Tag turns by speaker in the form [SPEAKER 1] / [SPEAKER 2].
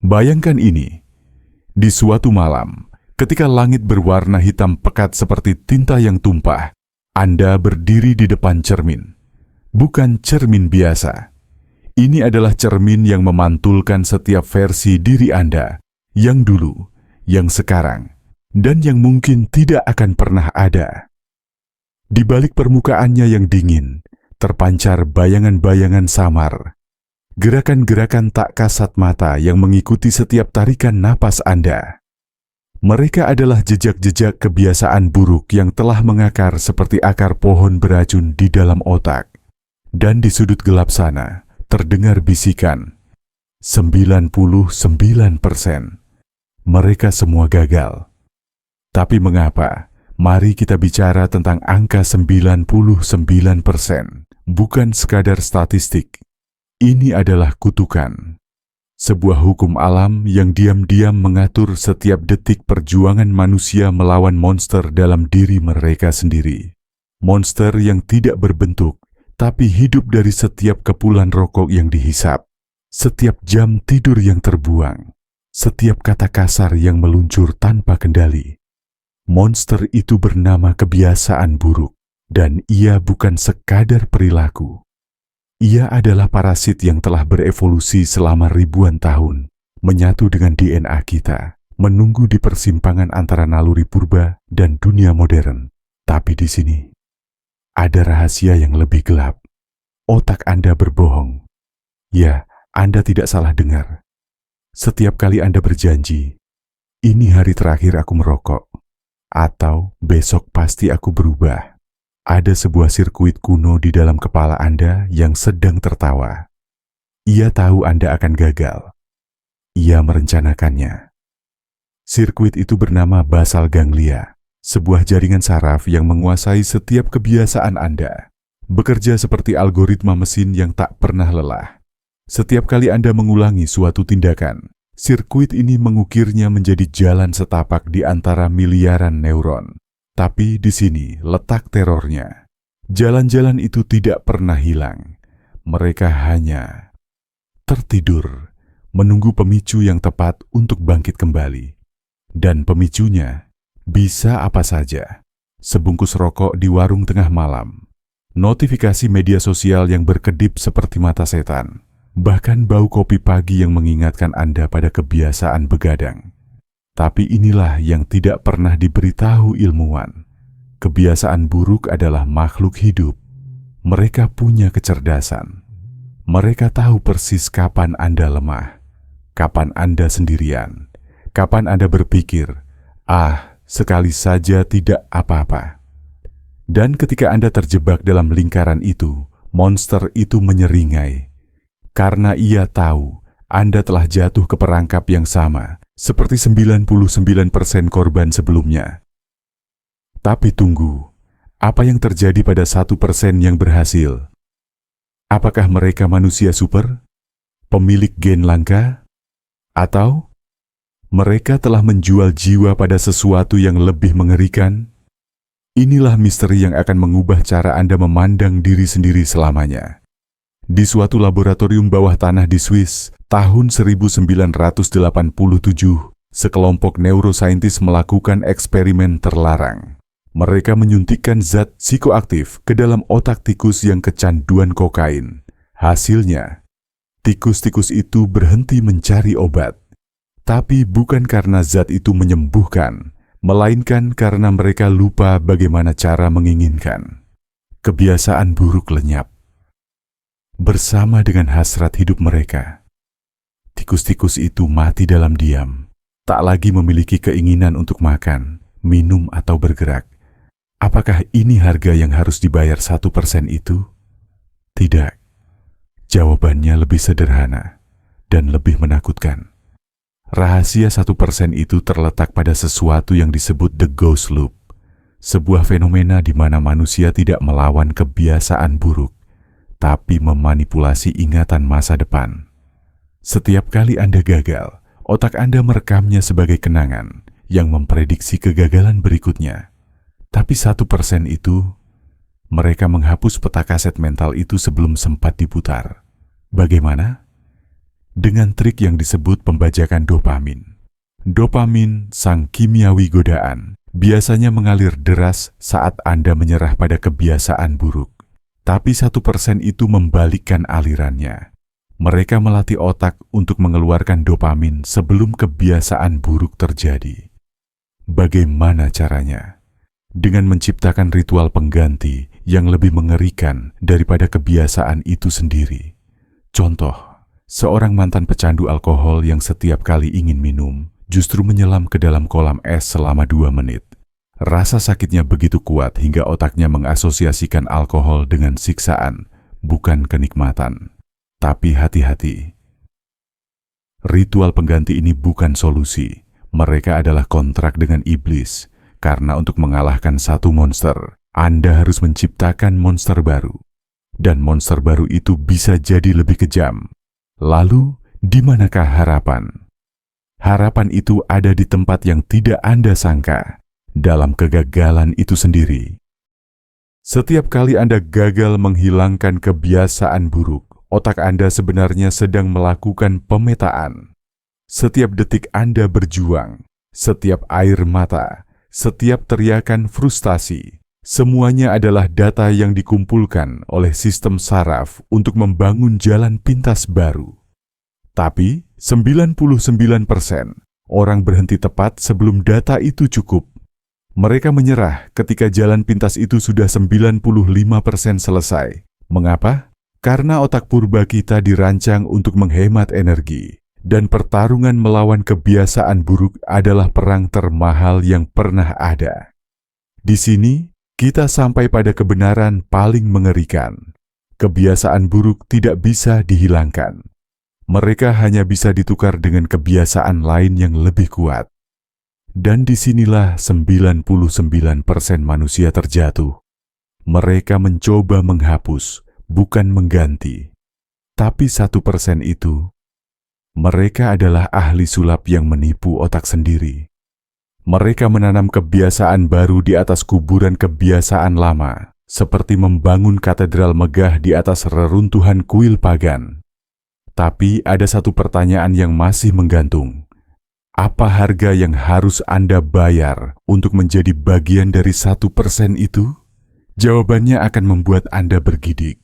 [SPEAKER 1] Bayangkan ini, di suatu malam, ketika langit berwarna hitam pekat seperti tinta yang tumpah, Anda berdiri di depan cermin. Bukan cermin biasa. Ini adalah cermin yang memantulkan setiap versi diri Anda, yang dulu, yang sekarang, dan yang mungkin tidak akan pernah ada. Di balik permukaannya yang dingin, terpancar bayangan-bayangan samar. Gerakan-gerakan tak kasat mata yang mengikuti setiap tarikan napas Anda. Mereka adalah jejak-jejak kebiasaan buruk yang telah mengakar seperti akar pohon beracun di dalam otak. Dan di sudut gelap sana, terdengar bisikan. 99%. Mereka semua gagal. Tapi mengapa? Mari kita bicara tentang angka 99%. Bukan sekadar statistik. Ini adalah kutukan. Sebuah hukum alam yang diam-diam mengatur setiap detik perjuangan manusia melawan monster dalam diri mereka sendiri. Monster yang tidak berbentuk, tapi hidup dari setiap kepulan rokok yang dihisap, setiap jam tidur yang terbuang, setiap kata kasar yang meluncur tanpa kendali. Monster itu bernama kebiasaan buruk, dan ia bukan sekadar perilaku. Ia adalah parasit yang telah berevolusi selama ribuan tahun, menyatu dengan DNA kita, menunggu di persimpangan antara naluri purba dan dunia modern. Tapi di sini, ada rahasia yang lebih gelap. Otak Anda berbohong. Ya, Anda tidak salah dengar. Setiap kali Anda berjanji, ini hari terakhir aku merokok, atau besok pasti aku berubah. Ada sebuah sirkuit kuno di dalam kepala Anda yang sedang tertawa. Ia tahu Anda akan gagal. Ia merencanakannya. Sirkuit itu bernama basal ganglia, sebuah jaringan saraf yang menguasai setiap kebiasaan Anda. Bekerja seperti algoritma mesin yang tak pernah lelah. Setiap kali Anda mengulangi suatu tindakan, sirkuit ini mengukirnya menjadi jalan setapak di antara miliaran neuron. Tapi di sini letak terornya. Jalan-jalan itu tidak pernah hilang. Mereka hanya tertidur, menunggu pemicu yang tepat untuk bangkit kembali. Dan pemicunya bisa apa saja. Sebungkus rokok di warung tengah malam, notifikasi media sosial yang berkedip seperti mata setan, bahkan bau kopi pagi yang mengingatkan Anda pada kebiasaan begadang. Tapi inilah yang tidak pernah diberitahu ilmuwan. Kebiasaan buruk adalah makhluk hidup. Mereka punya kecerdasan. Mereka tahu persis kapan Anda lemah, kapan Anda sendirian, kapan Anda berpikir, sekali saja tidak apa-apa. Dan ketika Anda terjebak dalam lingkaran itu, monster itu menyeringai. Karena ia tahu Anda telah jatuh ke perangkap yang sama, seperti 99% korban sebelumnya. Tapi tunggu, apa yang terjadi pada 1% yang berhasil? Apakah mereka manusia super? Pemilik gen langka? Atau mereka telah menjual jiwa pada sesuatu yang lebih mengerikan? Inilah misteri yang akan mengubah cara Anda memandang diri sendiri selamanya. Di suatu laboratorium bawah tanah di Swiss, tahun 1987, sekelompok neurosaintis melakukan eksperimen terlarang. Mereka menyuntikkan zat psikoaktif ke dalam otak tikus yang kecanduan kokain. Hasilnya, tikus-tikus itu berhenti mencari obat. Tapi bukan karena zat itu menyembuhkan, melainkan karena mereka lupa bagaimana cara menginginkan. Kebiasaan buruk lenyap bersama dengan hasrat hidup mereka. Tikus-tikus itu mati dalam diam, tak lagi memiliki keinginan untuk makan, minum, atau bergerak. Apakah ini harga yang harus dibayar 1% itu? Tidak. Jawabannya lebih sederhana dan lebih menakutkan. Rahasia 1% itu terletak pada sesuatu yang disebut the ghost loop, sebuah fenomena di mana manusia tidak melawan kebiasaan buruk, tapi memanipulasi ingatan masa depan. Setiap kali Anda gagal, otak Anda merekamnya sebagai kenangan yang memprediksi kegagalan berikutnya. Tapi 1% itu, mereka menghapus peta kaset mental itu sebelum sempat diputar. Bagaimana? dengan trik yang disebut pembajakan dopamin. Dopamin, sang kimiawi godaan, biasanya mengalir deras saat Anda menyerah pada kebiasaan buruk. Tapi 1% itu membalikkan alirannya. Mereka melatih otak untuk mengeluarkan dopamin sebelum kebiasaan buruk terjadi. Bagaimana caranya? Dengan menciptakan ritual pengganti yang lebih mengerikan daripada kebiasaan itu sendiri. Contoh, seorang mantan pecandu alkohol yang setiap kali ingin minum, justru menyelam ke dalam kolam es selama 2 menit. Rasa sakitnya begitu kuat hingga otaknya mengasosiasikan alkohol dengan siksaan, bukan kenikmatan. Tapi hati-hati. Ritual pengganti ini bukan solusi. Mereka adalah kontrak dengan iblis. Karena untuk mengalahkan satu monster, Anda harus menciptakan monster baru. Dan monster baru itu bisa jadi lebih kejam. Lalu, di manakah harapan? Harapan itu ada di tempat yang tidak Anda sangka, dalam kegagalan itu sendiri. Setiap kali Anda gagal menghilangkan kebiasaan buruk, otak Anda sebenarnya sedang melakukan pemetaan. Setiap detik Anda berjuang, setiap air mata, setiap teriakan frustasi, semuanya adalah data yang dikumpulkan oleh sistem saraf untuk membangun jalan pintas baru. Tapi, 99% orang berhenti tepat sebelum data itu cukup. Mereka menyerah ketika jalan pintas itu sudah 95% selesai. Mengapa? Karena otak purba kita dirancang untuk menghemat energi. Dan pertarungan melawan kebiasaan buruk adalah perang termahal yang pernah ada. Di sini, kita sampai pada kebenaran paling mengerikan. Kebiasaan buruk tidak bisa dihilangkan. Mereka hanya bisa ditukar dengan kebiasaan lain yang lebih kuat. Dan disinilah 99% manusia terjatuh. Mereka mencoba menghapus, bukan mengganti. Tapi 1% itu, mereka adalah ahli sulap yang menipu otak sendiri. Mereka menanam kebiasaan baru di atas kuburan kebiasaan lama, seperti membangun katedral megah di atas reruntuhan kuil pagan. Tapi ada satu pertanyaan yang masih menggantung. Apa harga yang harus Anda bayar untuk menjadi bagian dari 1% itu? Jawabannya akan membuat Anda bergidik.